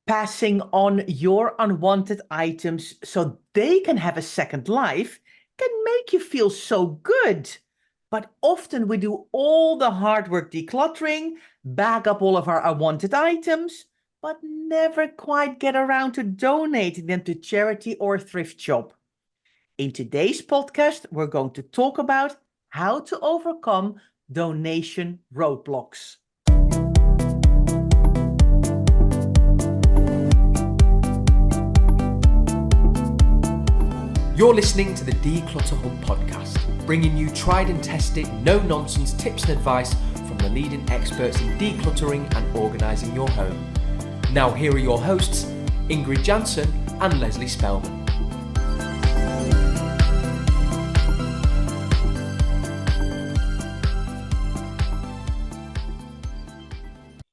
Passing on your unwanted items so they can have a second life can make you feel so good. But often we do all the hard work decluttering, bag up all of our unwanted items, but never quite get around to donating them to charity or thrift shop. In today's podcast, we're going to talk about how to overcome donation roadblocks. You're listening to the Declutter Hub podcast, bringing you tried and tested, no-nonsense tips and advice from the leading experts in decluttering and organising your home. Now here are your hosts, Ingrid Jansen and Leslie Spellman.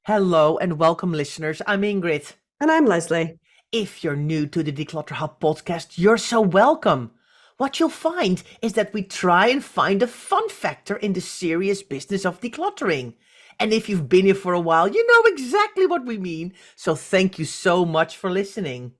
Hello and welcome, listeners. I'm Ingrid. And I'm Leslie. If you're new to the Declutter Hub podcast, you're so welcome. What you'll find is that we try and find a fun factor in the serious business of decluttering. And if you've been here for a while, you know exactly what we mean. So thank you so much for listening.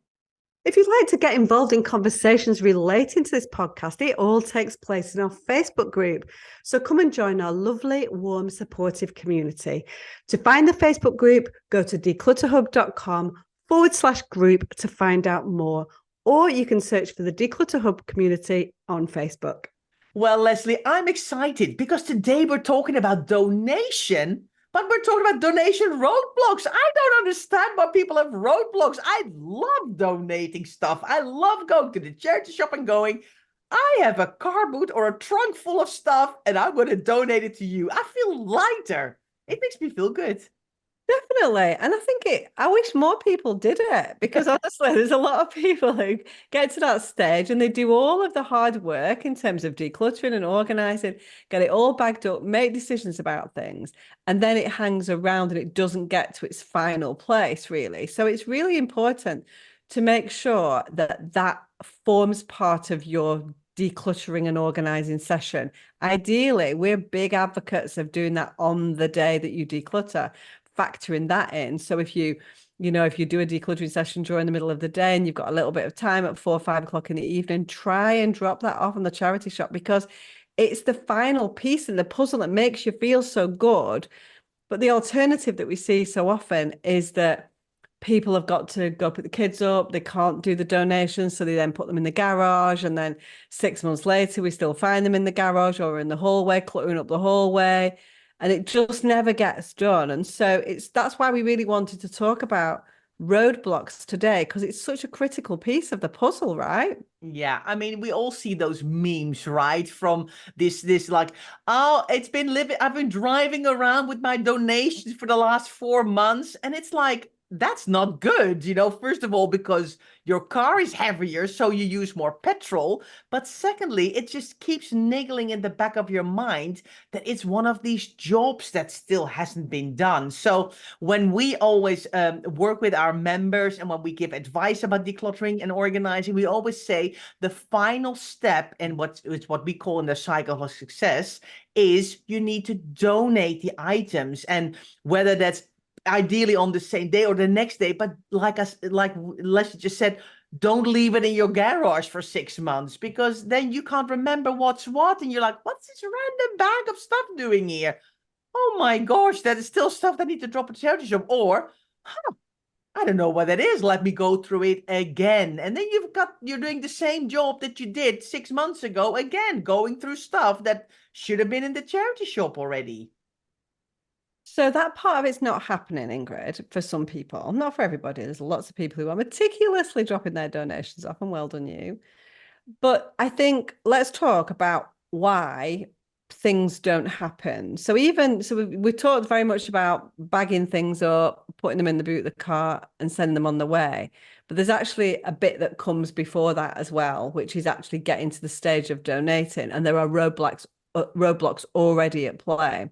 If you'd like to get involved in conversations relating to this podcast, it all takes place in our Facebook group. So come and join our lovely, warm, supportive community. To find the Facebook group, go to declutterhub.com/group to find out more, or you can search for the Declutter Hub community on Facebook. Well, Leslie, I'm excited because today we're talking about donation, but we're talking about donation roadblocks. I don't understand why people have roadblocks. I love donating stuff. I love going to the charity shop and going, I have a car boot or a trunk full of stuff and I'm going to donate it to you. I feel lighter. It makes me feel good. Definitely. And I wish more people did it, because honestly, there's a lot of people who get to that stage and they do all of the hard work in terms of decluttering and organizing, get it all bagged up, make decisions about things, and then it hangs around and it doesn't get to its final place, really. So it's really important to make sure that that forms part of your decluttering and organizing session. Ideally, we're big advocates of doing that on the day that you declutter, factoring that in. So if you do a decluttering session during the middle of the day and you've got a little bit of time at 4 or 5 o'clock in the evening, try and drop that off on the charity shop, because it's the final piece in the puzzle that makes you feel so good. But the alternative that we see so often is that people have got to go put the kids up, they can't do the donations, so they then put them in the garage, and then 6 months later we still find them in the garage or in the hallway, cluttering up the hallway. And it just never gets done. And so that's why we really wanted to talk about roadblocks today, because it's such a critical piece of the puzzle, right? Yeah, I mean, we all see those memes, right? From this like, oh, I've been driving around with my donations for the last 4 months. And it's like, that's not good, first of all, because your car is heavier, so you use more petrol. But secondly, it just keeps niggling in the back of your mind that it's one of these jobs that still hasn't been done. So when we always work with our members and when we give advice about decluttering and organizing, we always say the final step, and what we call in the cycle of success, is you need to donate the items. And whether that's ideally on the same day or the next day, but like Leslie just said, don't leave it in your garage for 6 months, because then you can't remember what's what, and you're like, what's this random bag of stuff doing here? Oh my gosh, that is still stuff that I need to drop at the charity shop. Or, I don't know what that is. Let me go through it again. And then you're doing the same job that you did 6 months ago, again, going through stuff that should have been in the charity shop already. So that part of it's not happening, Ingrid, for some people, not for everybody. There's lots of people who are meticulously dropping their donations off, and well done you. But I think let's talk about why things don't happen. So we talked very much about bagging things up, putting them in the boot of the car and sending them on the way. But there's actually a bit that comes before that as well, which is actually getting to the stage of donating. And there are roadblocks already at play.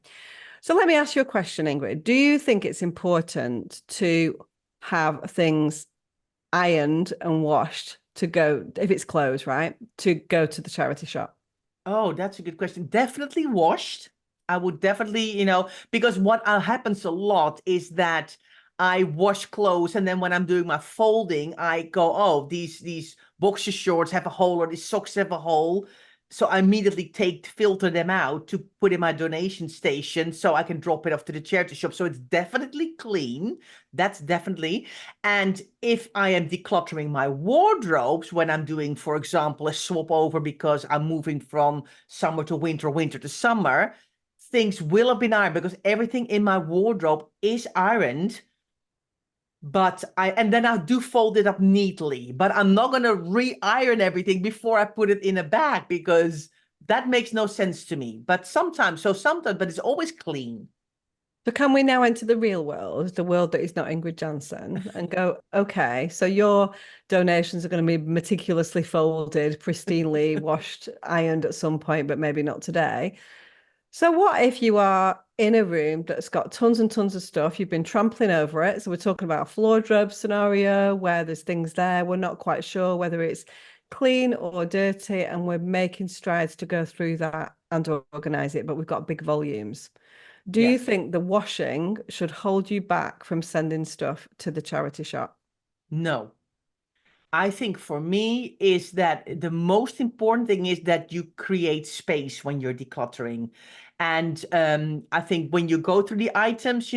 So let me ask you a question, Ingrid. Do you think it's important to have things ironed and washed to go, if it's clothes, right, to go to the charity shop? Oh, that's a good question. Definitely washed. I would definitely, because what happens a lot is that I wash clothes, and then when I'm doing my folding, I go, oh, these boxer shorts have a hole, or these socks have a hole. So I immediately filter them out to put in my donation station so I can drop it off to the charity shop. So it's definitely clean. That's definitely. And if I am decluttering my wardrobes when I'm doing, for example, a swap over because I'm moving from summer to winter, winter to summer, things will have been ironed because everything in my wardrobe is ironed. But and then I do fold it up neatly, but I'm not going to re-iron everything before I put it in a bag because that makes no sense to me. But sometimes, but it's always clean. So can we now enter the real world, the world that is not Ingrid Jansen, and go, okay, so your donations are going to be meticulously folded, pristinely washed, ironed at some point, but maybe not today. So what if you are in a room that's got tons and tons of stuff, you've been trampling over it. So we're talking about a floor drop scenario where there's things there. We're not quite sure whether it's clean or dirty, and we're making strides to go through that and organize it, but we've got big volumes. Do you Yes. think the washing should hold you back from sending stuff to the charity shop? No. I think for me is that the most important thing is that you create space when you're decluttering. And I think when you go through the items,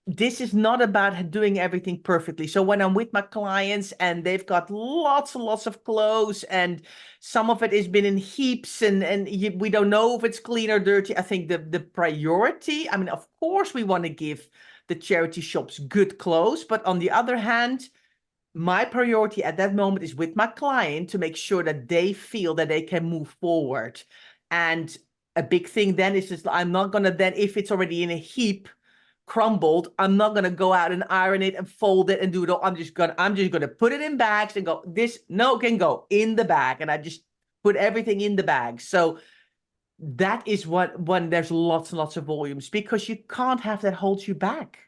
this is not about doing everything perfectly. So when I'm with my clients and they've got lots and lots of clothes and some of it has been in heaps and we don't know if it's clean or dirty, I think the priority, I mean, of course we want to give the charity shops good clothes, but on the other hand, my priority at that moment is with my client to make sure that they feel that they can move forward. And a big thing then is just I'm not going to then, if it's already in a heap, crumbled, I'm not going to go out and iron it and fold it and do it all. I'm just going to put it in bags and go, this no can go in the bag. And I just put everything in the bag. So that is what when there's lots and lots of volumes, because you can't have that hold you back.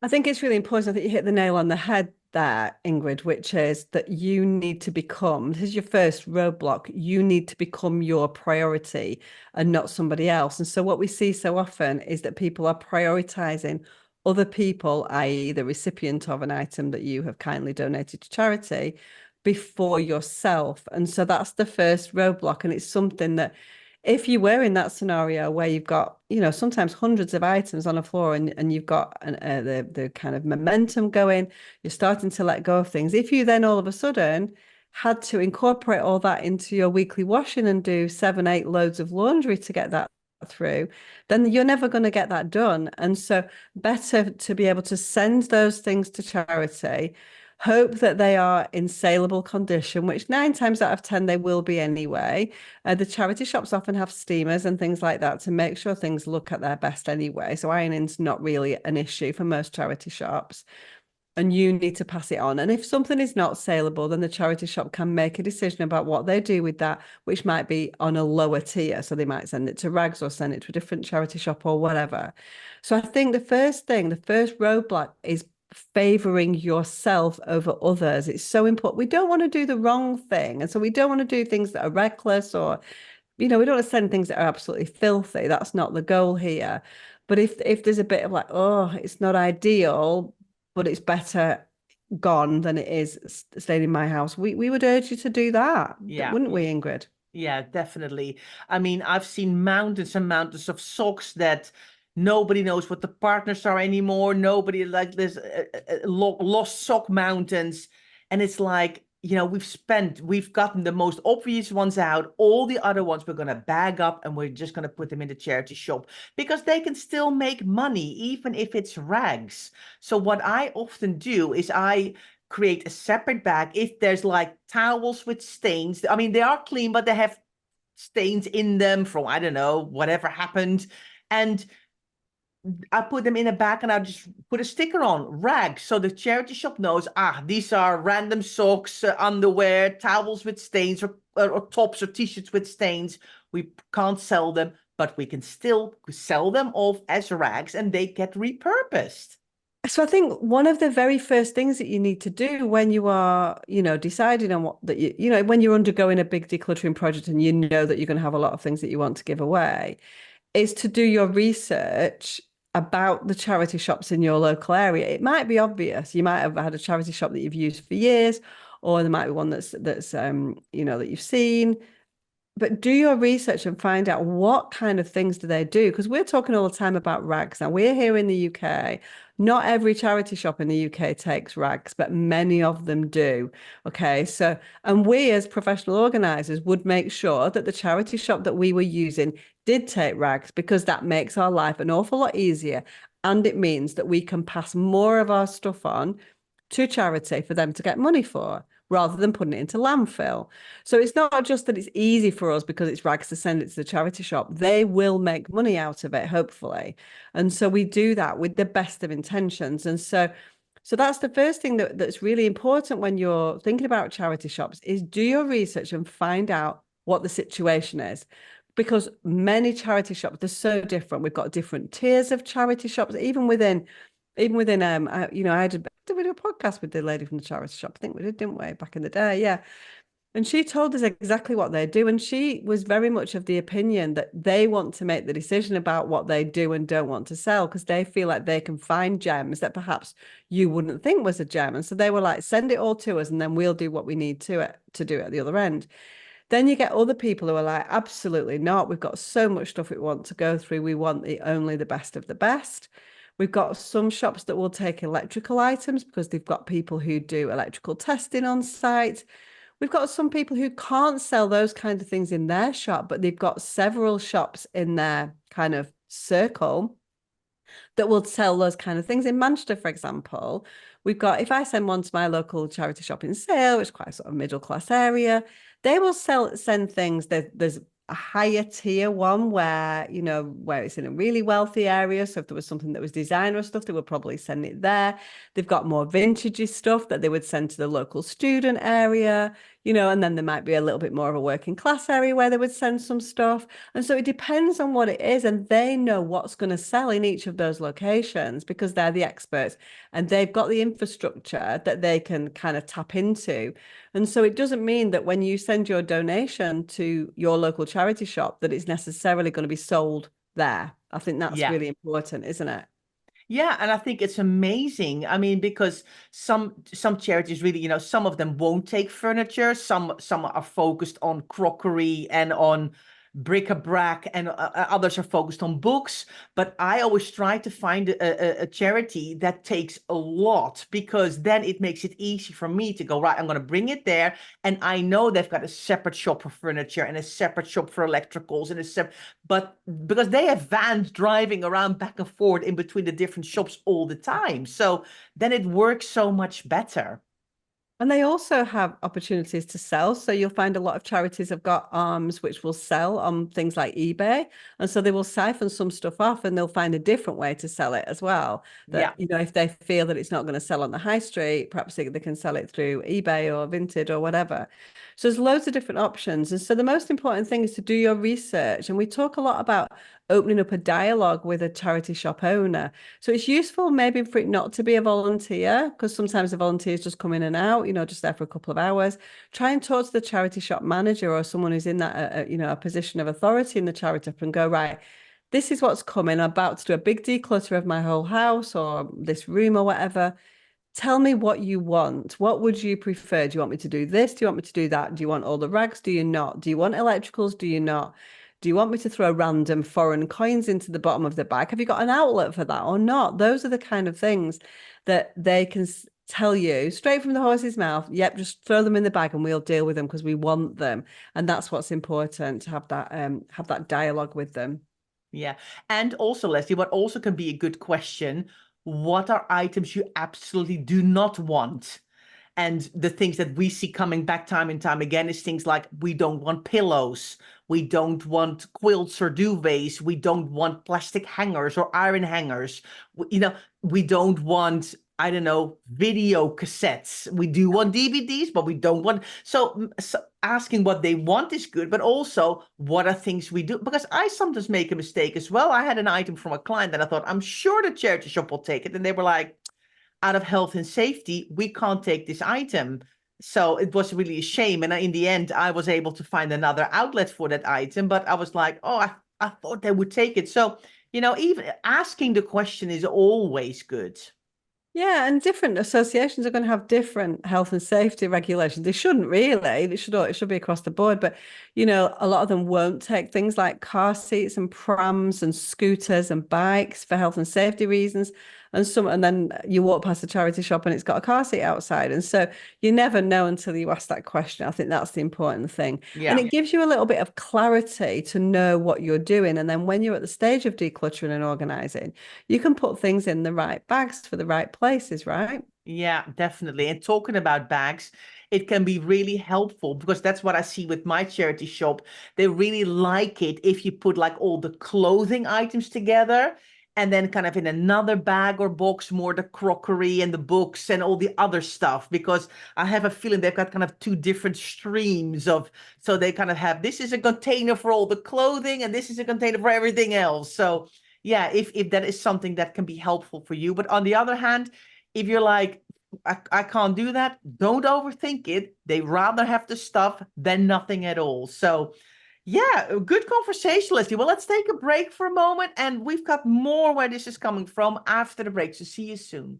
I think it's really important. I think you hit the nail on the head there, Ingrid, which is that you need to become, this is your first roadblock, you need to become your priority and not somebody else. And so what we see so often is that people are prioritizing other people, i.e. the recipient of an item that you have kindly donated to charity, before yourself. And so that's the first roadblock. And it's something that if you were in that scenario where you've got, sometimes hundreds of items on a floor and you've got the kind of momentum going, you're starting to let go of things. If you then all of a sudden had to incorporate all that into your weekly washing and do 7, 8 loads of laundry to get that through, then you're never going to get that done. And so better to be able to send those things to charity, hope that they are in saleable condition, which 9 times out of 10 they will be anyway. The charity shops often have steamers and things like that to make sure things look at their best anyway. So ironing's not really an issue for most charity shops. And you need to pass it on. And if something is not saleable, then the charity shop can make a decision about what they do with that, which might be on a lower tier. So they might send it to rags or send it to a different charity shop or whatever. So I think the first roadblock is favoring yourself over others. It's so important. We don't want to do the wrong thing. And so we don't want to do things that are reckless or, we don't want to send things that are absolutely filthy. That's not the goal here. But if there's a bit of like, oh, it's not ideal, but it's better gone than it is staying in my house, we would urge you to do that, Yeah. wouldn't we, Ingrid? Yeah, definitely. I mean, I've seen mountains and mountains of socks that nobody knows what the partners are anymore. Nobody like this lost sock mountains. And it's like, we've gotten the most obvious ones out. All the other ones we're going to bag up and we're just going to put them in the charity shop because they can still make money, even if it's rags. So what I often do is I create a separate bag if there's like towels with stains. I mean, they are clean, but they have stains in them from, I don't know, whatever happened. And I put them in a bag and I just put a sticker on rags. So the charity shop knows, these are random socks, underwear, towels with stains, or tops or t-shirts with stains. We can't sell them, but we can still sell them off as rags and they get repurposed. So I think one of the very first things that you need to do when you are, deciding on what that when you're undergoing a big decluttering project and you know that you're going to have a lot of things that you want to give away, is to do your research about the charity shops in your local area. It might be obvious. You might have had a charity shop that you've used for years, or there might be one that's you know, that you've seen. But do your research and find out what kind of things do they do? Because we're talking all the time about rags. Now, we're here in the UK. Not every charity shop in the UK takes rags, but many of them do. Okay. So, and we as professional organisers would make sure that the charity shop that we were using did take rags, because that makes our life an awful lot easier. And it means that we can pass more of our stuff on to charity for them to get money for, rather than putting it into landfill. So it's not just that it's easy for us because it's rags to send it to the charity shop. They will make money out of it, hopefully. And so we do that with the best of intentions. And so that's the first thing that's really important when you're thinking about charity shops, is do your research and find out what the situation is. Because many charity shops, they're so different. We've got different tiers of charity shops, even within you know, did we do a podcast with the lady from the charity shop? I think we did, didn't we, back in the day? Yeah. And she told us exactly what they do. And she was very much of the opinion that they want to make the decision about what they do and don't want to sell, because they feel like they can find gems that perhaps you wouldn't think was a gem. And so they were like, send it all to us and then we'll do what we need to do at the other end. Then you get other people who are like, absolutely not. We've got so much stuff we want to go through. We want only the best of the best. We've got some shops that will take electrical items because they've got people who do electrical testing on site. We've got some people who can't sell those kinds of things in their shop, but they've got several shops in their kind of circle that will sell those kind of things. In Manchester, for example, we've got, if I send one to my local charity shop in Sale, which is quite a sort of middle class area, they will send things. There's a higher tier one where, you know, where it's in a really wealthy area. So if there was something that was designer stuff, they would probably send it there. They've got more vintagey stuff that they would send to the local student area, you know, and then there might be a little bit more of a working class area where they would send some stuff. And so it depends on what it is. And they know what's going to sell in each of those locations because they're the experts and they've got the infrastructure that they can kind of tap into. And so it doesn't mean that when you send your donation to your local charity shop that it's necessarily going to be sold there. I think that's really important, isn't it? Yeah, and I think it's amazing. I mean, because some charities really, you know, some of them won't take furniture. Some are focused on crockery and on bric-a-brac, and others are focused on books. But I always try to find a charity that takes a lot, because then it makes it easy for me to go, right, I'm going to bring it there. And I know they've got a separate shop for furniture and a separate shop for electricals and a separate, but because they have vans driving around back and forth in between the different shops all the time. So then it works so much better. And they also have opportunities to sell. So you'll find a lot of charities have got arms which will sell on things like eBay. And so they will siphon some stuff off and they'll find a different way to sell it as well. That, you know, if they feel that it's not going to sell on the high street, perhaps they can sell it through eBay or Vinted or whatever. So there's loads of different options. And so the most important thing is to do your research. And we talk a lot about opening up a dialogue with a charity shop owner. So it's useful maybe for it not to be a volunteer, because sometimes the volunteers just come in and out, you know, just there for a couple of hours. Try and talk to the charity shop manager or someone who's in that, you know, a position of authority in the charity shop and go, right, this is what's coming. I'm about to do a big declutter of my whole house or this room or whatever. Tell me what you want. What would you prefer? Do you want me to do this? Do you want me to do that? Do you want all the rags? Do you not? Do you want electricals? Do you not? Do you want me to throw random foreign coins into the bottom of the bag? Have you got an outlet for that or not? Those are the kind of things that they can tell you straight from the horse's mouth. Yep, just throw them in the bag and we'll deal with them because we want them. And that's what's important, to have that dialogue with them. Yeah. And also, Leslie, what also can be a good question, what are items you absolutely do not want? And the things that we see coming back time and time again is things like, we don't want pillows, we don't want quilts or duvets, we don't want plastic hangers or iron hangers. You know, we don't want, I don't know, video cassettes. We do want DVDs, but we don't want. So asking what they want is good, but also what are things we do? Because I sometimes make a mistake as well. I had an item from a client that I thought, I'm sure the charity shop will take it. And they were like, out of health and safety, we can't take this item. So it was really a shame. And in the end, I was able to find another outlet for that item. But I was like, oh, I thought they would take it. So, even asking the question is always good. Yeah, and different associations are going to have different health and safety regulations. They shouldn't really. It should be across the board. But a lot of them won't take things like car seats and prams and scooters and bikes for health and safety reasons. And then you walk past a charity shop and it's got a car seat outside. And so you never know until you ask that question. I think that's the important thing. And Yeah. it gives you a little bit of clarity to know what you're doing. And then when you're at the stage of decluttering and organizing, you can put things in the right bags for the right places, right? Yeah, definitely. And talking about bags, it can be really helpful because that's what I see with my charity shop. They really like it if you put like all the clothing items together and then kind of in another bag or box, more the crockery and the books and all the other stuff. Because I have a feeling they've got kind of two different streams of, so they kind of have this is a container for all the clothing and this is a container for everything else. So yeah, if that is something that can be helpful for you. But on the other hand, if you're like, I can't do that, don't overthink it. They rather have the stuff than nothing at all. So, yeah, a good conversation, Leslie. Well, let's take a break for a moment, and we've got more where this is coming from after the break. So, see you soon.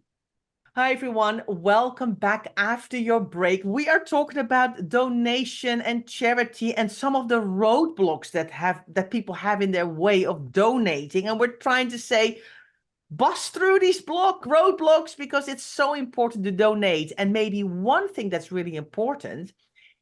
Hi, everyone. Welcome back after your break. We are talking about donation and charity and some of the roadblocks that people have in their way of donating. And we're trying to say, bust through these roadblocks because it's so important to donate. And maybe one thing that's really important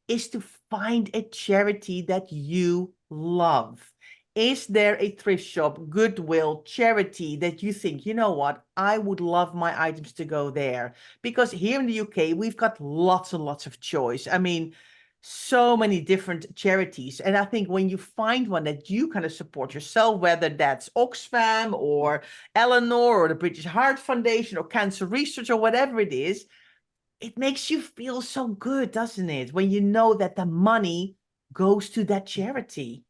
is to find a charity that you love. Is there a thrift shop, Goodwill, charity that you think, you know what, I would love my items to go there? Because here in the UK, we've got lots and lots of choice. I mean, so many different charities. And I think when you find one that you kind of support yourself, whether that's Oxfam or Eleanor or the British Heart Foundation or Cancer Research or whatever it is, it makes you feel so good, doesn't it? When you know that the money goes to that charity.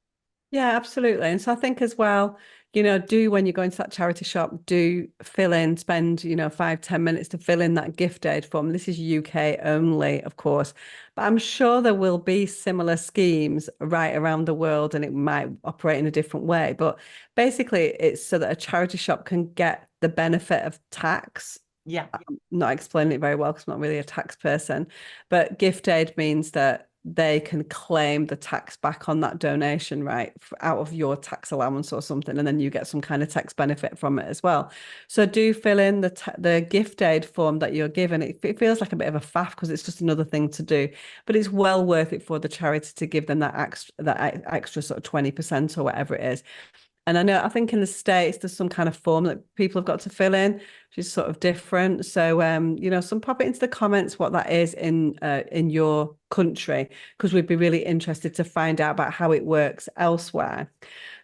Yeah, absolutely. And so I think as well, do when you go into that charity shop, do spend, 5-10 minutes to fill in that gift aid form. This is UK only, of course, but I'm sure there will be similar schemes right around the world and it might operate in a different way. But basically, it's so that a charity shop can get the benefit of tax. Yeah. I'm not explaining it very well because I'm not really a tax person, but gift aid means that they can claim the tax back on that donation, right, out of your tax allowance or something, and then you get some kind of tax benefit from it as well. So do fill in the gift aid form that you're given. It feels like a bit of a faff because it's just another thing to do, but it's well worth it for the charity to give them that extra sort of 20% or whatever it is. And I think in the States, there's some kind of form that people have got to fill in, which is sort of different. So, some pop it into the comments what that is in your country, because we'd be really interested to find out about how it works elsewhere.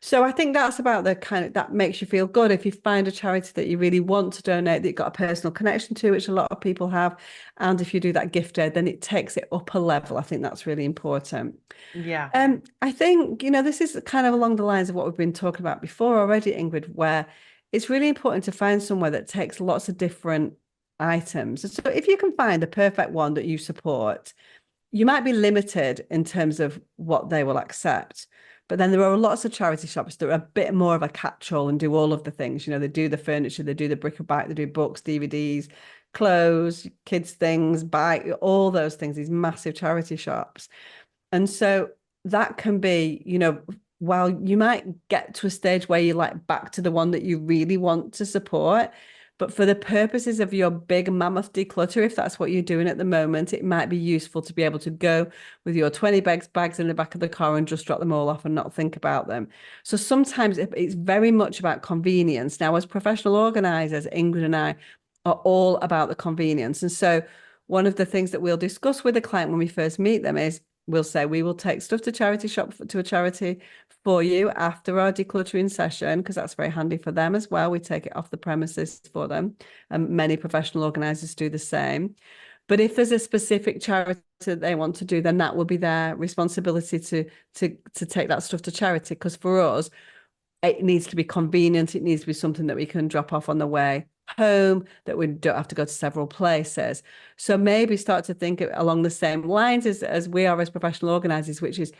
So I think that's about the kind of, that makes you feel good. If you find a charity that you really want to donate, that you've got a personal connection to, which a lot of people have. And if you do that gift aid, then it takes it up a level. I think that's really important. Yeah. I think, this is kind of along the lines of what we've been talking about before already, Ingrid, where it's really important to find somewhere that takes lots of different items. So if you can find the perfect one that you support, you might be limited in terms of what they will accept. But then there are lots of charity shops that are a bit more of a catch-all and do all of the things. They do the furniture, they do the bric-a-brac, they do books, DVDs, clothes, kids' things, bike, all those things, these massive charity shops. And so that can be, while you might get to a stage where you're like back to the one that you really want to support, but for the purposes of your big mammoth declutter, if that's what you're doing at the moment, it might be useful to be able to go with your 20 bags in the back of the car and just drop them all off and not think about them. So sometimes it's very much about convenience. Now, as professional organizers, Ingrid and I are all about the convenience. And so one of the things that we'll discuss with the client when we first meet them is we'll say we will take stuff to charity shop to a charity for you after our decluttering session, because that's very handy for them as well. We take it off the premises for them. And many professional organisers do the same. But if there's a specific charity that they want to do, then that will be their responsibility to take that stuff to charity. Because for us, it needs to be convenient. It needs to be something that we can drop off on the way home, that we don't have to go to several places. So maybe start to think along the same lines as we are as professional organisers, which is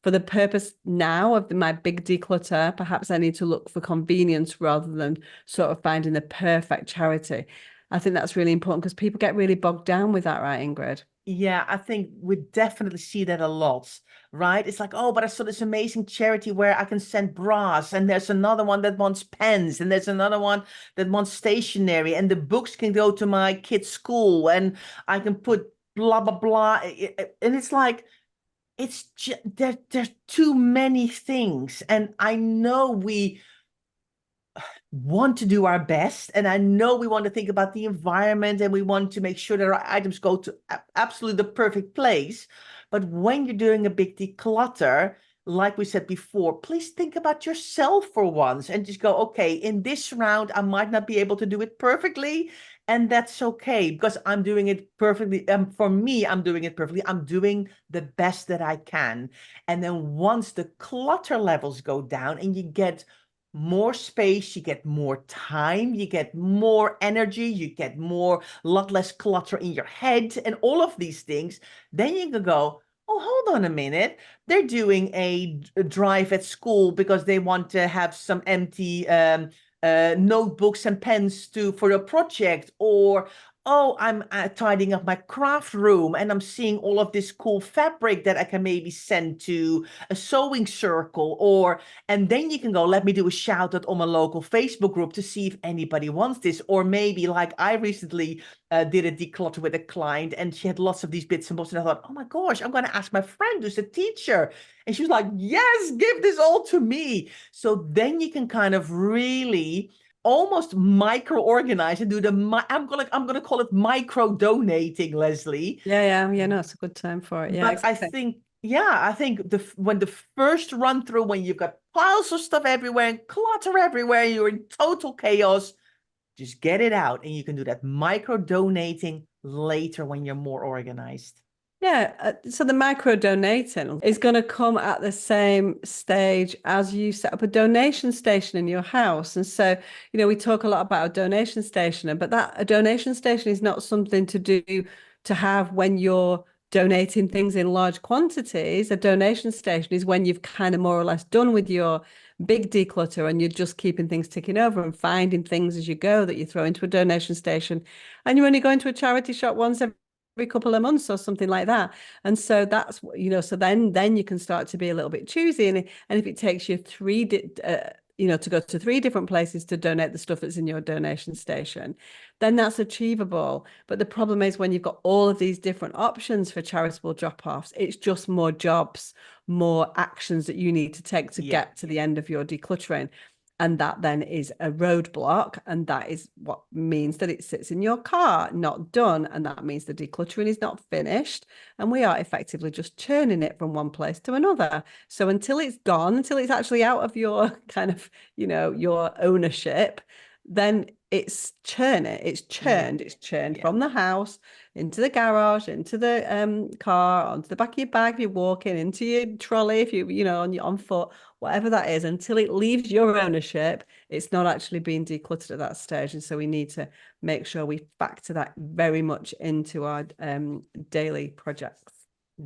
for the purpose now of my big declutter, perhaps I need to look for convenience rather than sort of finding the perfect charity. I think that's really important because people get really bogged down with that, right, Ingrid? Yeah, I think we definitely see that a lot, right? It's like, oh, but I saw this amazing charity where I can send bras, and there's another one that wants pens, and there's another one that wants stationery, and the books can go to my kid's school, and I can put blah blah blah. And it's like, it's just there's too many things, and I know we want to do our best. And I know we want to think about the environment and we want to make sure that our items go to absolutely the perfect place. But when you're doing a big declutter, like we said before, please think about yourself for once and just go, okay, in this round, I might not be able to do it perfectly. And that's okay because I'm doing it perfectly. For me, I'm doing it perfectly. I'm doing the best that I can. And then once the clutter levels go down and you get more space, you get more time, you get more energy, you get more, lot less clutter in your head, and all of these things, then you can go, oh, hold on a minute. They're doing a drive at school because they want to have some empty notebooks and pens for a project, or oh, I'm tidying up my craft room and I'm seeing all of this cool fabric that I can maybe send to a sewing circle, or and then you can go, let me do a shout out on my local Facebook group to see if anybody wants this. Or maybe like I recently did a declutter with a client and she had lots of these bits and bobs. And I thought, oh my gosh, I'm going to ask my friend who's a teacher. And she was like, yes, give this all to me. So then you can kind of really almost micro organize and do I'm gonna call it micro donating, Leslie. Yeah. No, it's a good time for it. Yeah, But exactly. I think when the first run through, when you've got piles of stuff everywhere and clutter everywhere, you're in total chaos, just get it out. And you can do that micro donating later when you're more organized. Yeah, so the micro donating is going to come at the same stage as you set up a donation station in your house. And so, we talk a lot about a donation station, but a donation station is not something to have when you're donating things in large quantities. A donation station is when you've kind of more or less done with your big declutter and you're just keeping things ticking over and finding things as you go that you throw into a donation station. And you're only going to a charity shop once every couple of months or something like that. And so that's, so then you can start to be a little bit choosy. And if it takes you to go to 3 different places to donate the stuff that's in your donation station, then that's achievable. But the problem is when you've got all of these different options for charitable drop-offs, it's just more jobs, more actions that you need to take to get to the end of your decluttering. And that then is a roadblock. And that is what means that it sits in your car, not done. And that means the decluttering is not finished. And we are effectively just churning it from one place to another. So until it's gone, until it's actually out of your kind of, your ownership, then it's churned. It's churned from the house into the garage, into the car, onto the back of your bag if you're walking, into your trolley if on foot, whatever that is, until it leaves your ownership, it's not actually being decluttered at that stage. And so we need to make sure we factor that very much into our daily projects.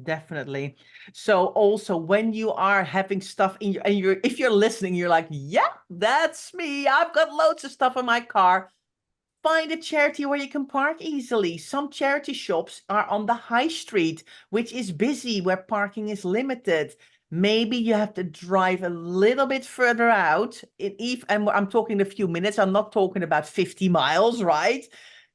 Definitely. So also when you are having stuff in your, if you're listening, you're like, yeah, that's me. I've got loads of stuff in my car. Find a charity where you can park easily. Some charity shops are on the high street, which is busy, where parking is limited. Maybe you have to drive a little bit further out. And I'm talking a few minutes. I'm not talking about 50 miles, right?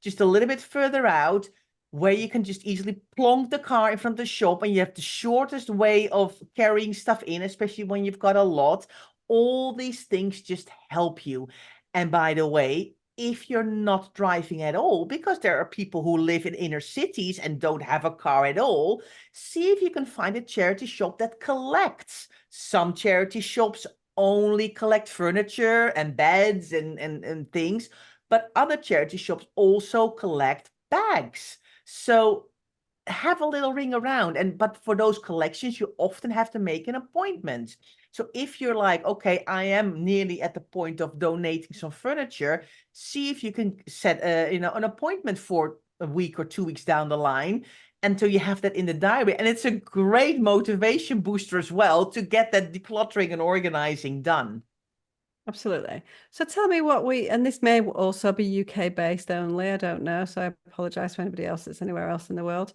Just a little bit further out, where you can just easily plonk the car in front of the shop and you have the shortest way of carrying stuff in, especially when you've got a lot. All these things just help you. And by the way, if you're not driving at all, because there are people who live in inner cities and don't have a car at all, see if you can find a charity shop that collects. Some charity shops only collect furniture and beds and things, but other charity shops also collect bags. So have a little ring around. But for those collections, you often have to make an appointment. So if you're like, okay, I am nearly at the point of donating some furniture, see if you can set an appointment for a week or 2 weeks down the line until you have that in the diary. And it's a great motivation booster as well to get that decluttering and organizing done. Absolutely. So tell me what and this may also be UK based only, I don't know. So I apologize for anybody else that's anywhere else in the world.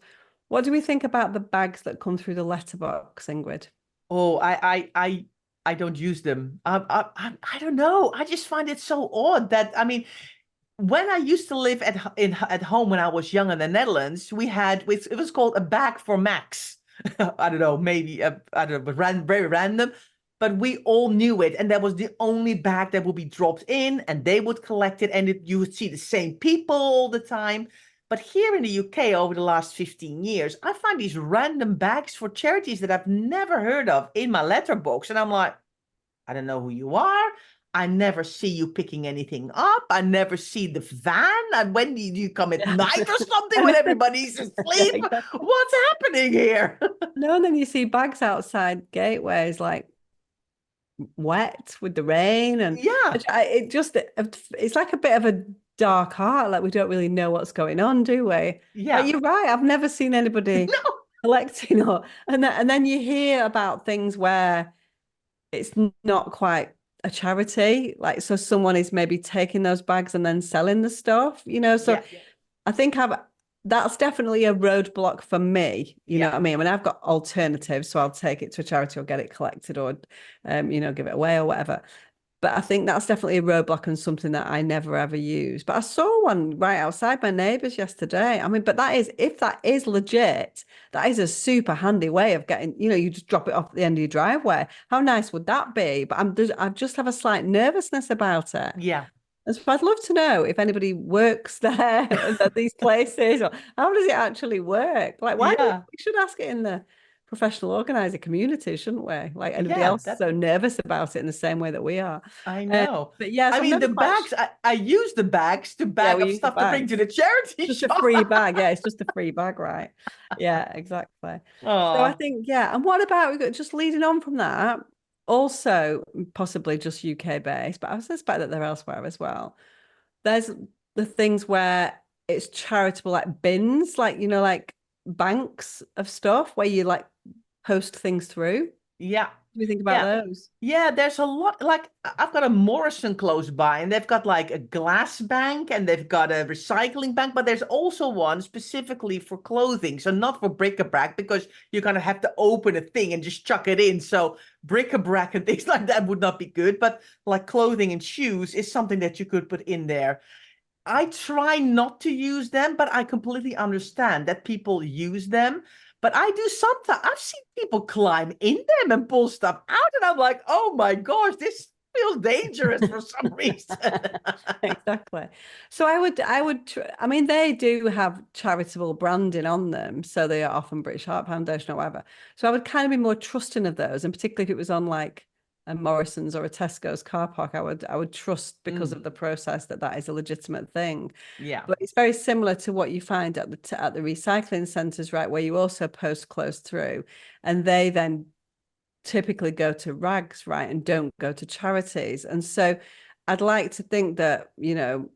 What do we think about the bags that come through the letterbox, Ingrid? Oh, I don't use them. I don't know. I just find it so odd that, I mean, when I used to live at home when I was young in the Netherlands, it was called a bag for Max. I don't know, maybe I don't know, but very random. But we all knew it, and that was the only bag that would be dropped in, and they would collect it, and you would see the same people all the time. But here in the UK, over the last 15 years, I find these random bags for charities that I've never heard of in my letterbox, and I'm like, I don't know who you are. I never see you picking anything up. I never see the van. And when do you come at Yeah. night or something when everybody's asleep? Yeah, exactly. What's happening here? No, and then you see bags outside gateways like wet with the rain, and Yeah, it's like a bit of a dark art. Like we don't really know what's going on, do we? Like yeah. you're right. I've never seen anybody No, collecting and then you hear about things where it's not quite a charity. Like so someone is maybe taking those bags and then selling the stuff, So yeah, I think that's definitely a roadblock for me. You know yeah, what I mean? I mean, I've got alternatives, so I'll take it to a charity or get it collected or, give it away or whatever. But I think that's definitely a roadblock and something that I never ever use. But I saw one right outside my neighbour's yesterday. I mean, but if that is legit, that is a super handy way of getting, you just drop it off at the end of your driveway. How nice would that be? But I just have a slight nervousness about it. yeah, And so I'd love to know if anybody works there at these places, or how does it actually work? Like, yeah, we should ask it in the professional organizer community, shouldn't we? Like anybody yeah. else is so nervous about it in the same way that we are. I know. But yes, I I'm mean, never the quite. bags, I use the bags to Yeah, bag we up use the stuff to bring to bags. the charity Just a shop. free bag. Yeah, it's just a free bag, right? Yeah, exactly. So I Oh, think, yeah. And what about just leading on from that? Also, possibly just UK based, but I suspect that they're elsewhere as well. There's the things where it's charitable, like bins, like like banks of stuff where you like post things through. What yeah. do you think about Yeah. those? Yeah, there's a lot. Like, I've got a Morrison close by, and they've got like a glass bank and they've got a recycling bank, but there's also one specifically for clothing. So, not for bric-a-brac, because you're going to have to open a thing and just chuck it in. So, bric-a-brac and things like that would not be good. But like clothing and shoes is something that you could put in there. I try not to use them, but I completely understand that people use them. But I do sometimes. I've seen people climb in them and pull stuff out, and I'm like, oh my gosh, this feels dangerous for some reason. Exactly. So I mean, they do have charitable branding on them. So they are often British Heart Foundation or whatever. So I would kind of be more trusting of those. And particularly if it was on like a Morrison's or a Tesco's car park, I would trust because of the process that is a legitimate thing. Yeah, But it's very similar to what you find at the recycling centres, right? Where you also post clothes through and they then typically go to rags, right, and don't go to charities. And so I'd like to think that,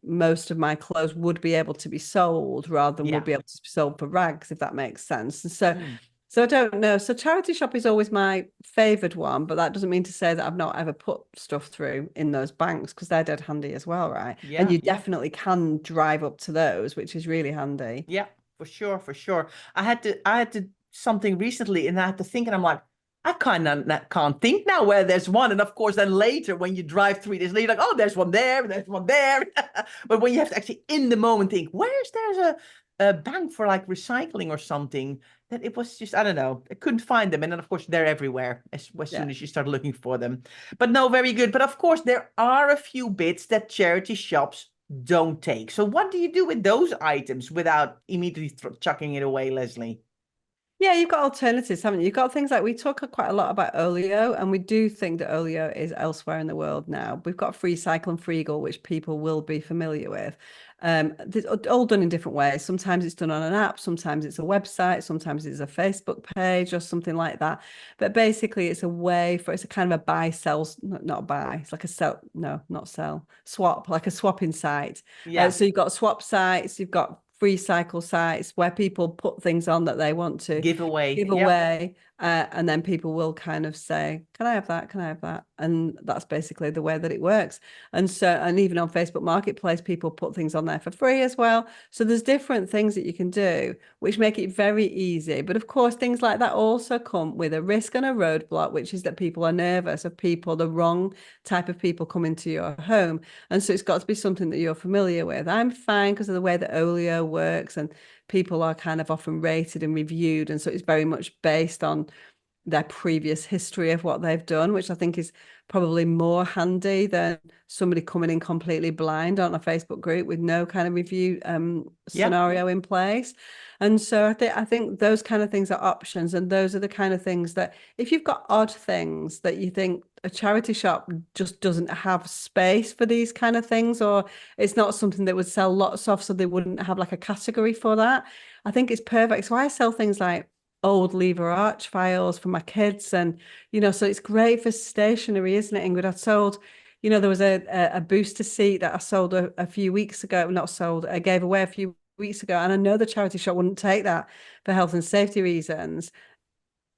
most of my clothes would be able to be sold rather than would yeah. be able to be sold for rags, if that makes sense. And so, Mm. so I don't know. So charity shop is always my favored one, but that doesn't mean to say that I've not ever put stuff through in those banks because they're dead handy as well, right? And Yeah, you yeah, definitely can drive up to those, which is really handy. yeah, for sure, for sure. I had to something recently, and I had to think, and I'm like, I can't think now where there's one. And of course, then later when you drive 3 days later, like, oh, there's one there, there's one there. But when you have to actually in the moment think, there's a bank for like recycling or something, that it was just, I don't know, I couldn't find them. And then of course they're everywhere as Yeah. soon as you start looking for them. But no, very good. But of course, there are a few bits that charity shops don't take. So what do you do with those items without immediately chucking it away, Leslie? Yeah, you've got alternatives, haven't you? You've got things like we talk quite a lot about oleo, and we do think that oleo is elsewhere in the world now. We've got free cycle and freegal, which people will be familiar with. It's all done in different ways. Sometimes it's done on an app, sometimes it's a website, sometimes it's a Facebook page or something like that. But basically, it's a kind of a buy sell, not a buy. It's like a sell, no, not sell, swap, like a swapping site. Yeah. So you've got swap sites, you've got free cycle sites where people put things on that they want to Giveaway. give Yep. away. And then people will kind of say, can I have that? Can I have that? And that's basically the way that it works. And so, and even on Facebook Marketplace, people put things on there for free as well. So there's different things that you can do, which make it very easy. But of course, things like that also come with a risk and a roadblock, which is that people are nervous of people, the wrong type of people come into your home. And so it's got to be something that you're familiar with. I'm fine because of the way that Olio works, and people are kind of often rated and reviewed. And so it's very much based on their previous history of what they've done, which I think is probably more handy than somebody coming in completely blind on a Facebook group with no kind of review scenario in place. And so I think those kind of things are options, and those are the kind of things that if you've got odd things that you think a charity shop just doesn't have space for these kind of things, or it's not something that would sell lots of, so they wouldn't have like a category for that, I think it's perfect. So I sell things like old lever arch files for my kids, and so it's great for stationery, isn't it, Ingrid? I sold, there was a booster seat that I sold a few weeks ago, not sold, I gave away a few weeks ago, and I know the charity shop wouldn't take that for health and safety reasons,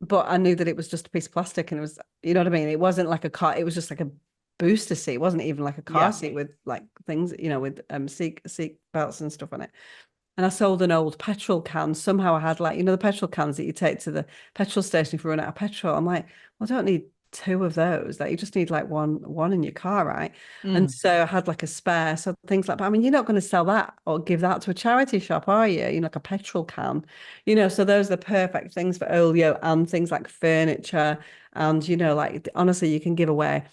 but I knew that it was just a piece of plastic, and it was, you know what I mean, it wasn't like a car, it was just like a booster seat, it wasn't even like a car seat with like things, with seat belts and stuff on it. And I sold an old petrol can. Somehow I had like, the petrol cans that you take to the petrol station if you run out of petrol. I'm like, well, I don't need two of those. Like, you just need like one in your car, right? And so I had like a spare. So things like that. I mean, you're not going to sell that or give that to a charity shop, are you? Like a petrol can. So those are the perfect things for Olio, and things like furniture. And, like honestly, you can give away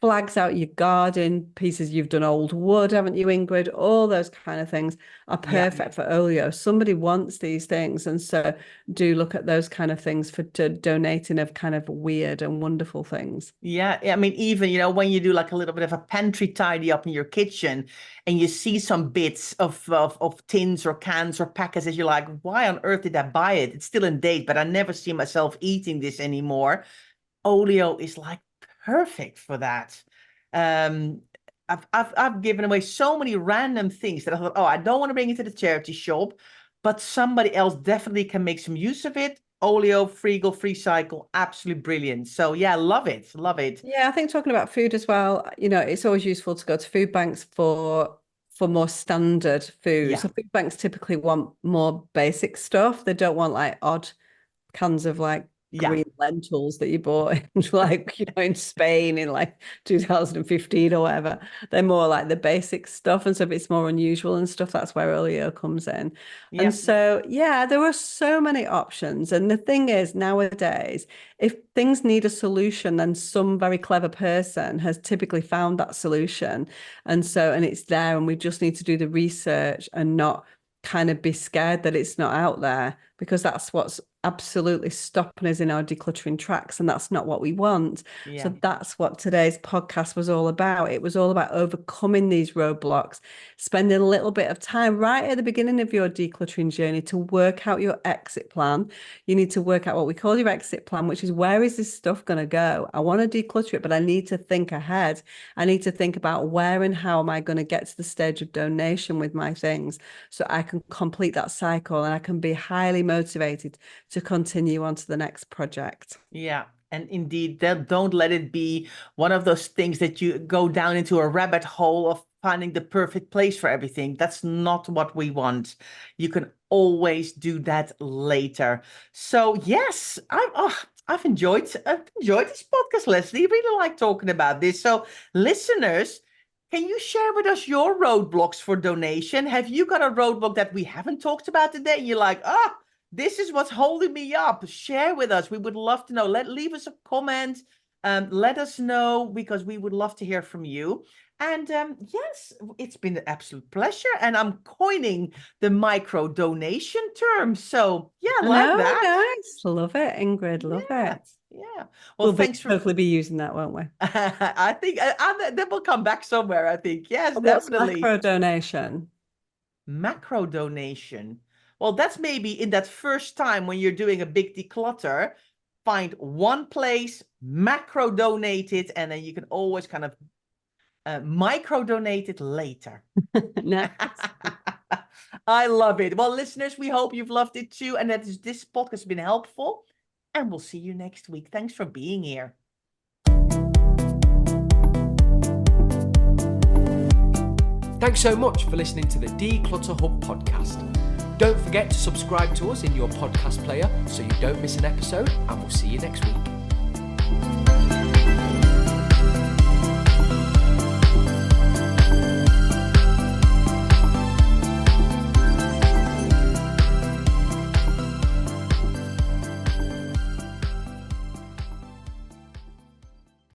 flags out your garden, pieces you've done old wood, haven't you, Ingrid? All those kind of things are perfect for Olio. Somebody wants these things. And so do look at those kind of things for donating of kind of weird and wonderful things. Yeah, I mean, even, when you do like a little bit of a pantry tidy up in your kitchen and you see some bits of tins or cans or packets, you're like, why on earth did I buy it? It's still in date, but I never see myself eating this anymore. Olio is like perfect for that. I've given away so many random things that I thought, oh, I don't want to bring it to the charity shop, but somebody else definitely can make some use of it. Olio, Freegal, Free Cycle, absolutely brilliant. So yeah, love it, love it. Yeah, I think talking about food as well, it's always useful to go to food banks for more standard food. Yeah, So food banks typically want more basic stuff. They don't want like odd cans of like yeah, green lentils that you bought in like in Spain in like 2015 or whatever. They're more like the basic stuff, and so if it's more unusual and stuff, that's where Olio comes in. yeah, And so yeah, there are so many options, and the thing is, nowadays if things need a solution, then some very clever person has typically found that solution, and it's there, and we just need to do the research and not kind of be scared that it's not out there, because that's what's absolutely stopping us in our decluttering tracks, and that's not what we want. yeah. So that's what today's podcast was all about. It was all about overcoming these roadblocks, spending a little bit of time right at the beginning of your decluttering journey to work out your exit plan. You need to work out what we call your exit plan, which is, where is this stuff going to go? I want to declutter it, but I need to think ahead. I need to think about where and how am I going to get to the stage of donation with my things, so I can complete that cycle and I can be highly motivated to continue on to the next project. Yeah. And indeed, don't let it be one of those things that you go down into a rabbit hole of finding the perfect place for everything. That's not what we want. You can always do that later. So yes, I've enjoyed this podcast, Leslie. Really like talking about this. So listeners, can you share with us your roadblocks for donation? Have you got a roadblock that we haven't talked about today? You're like, this is what's holding me up. Share with us. We would love to know. Leave us a comment. Let us know, because we would love to hear from you. And yes, it's been an absolute pleasure. And I'm coining the micro donation term. So yeah, like that. Nice. Love it, Ingrid. Love it. Yeah. Well, thanks for hopefully be using that, won't we? I think that will come back somewhere, I think. Yes, What's definitely. macro donation? Macro donation. Well, that's maybe in that first time when you're doing a big declutter, find one place, macro donate it, and then you can always kind of micro donate it later. Nice. I love it. Well, listeners, we hope you've loved it too, and that this podcast has been helpful. And we'll see you next week. Thanks for being here. Thanks so much for listening to the Declutter Hub podcast. Don't forget to subscribe to us in your podcast player so you don't miss an episode, and we'll see you next week.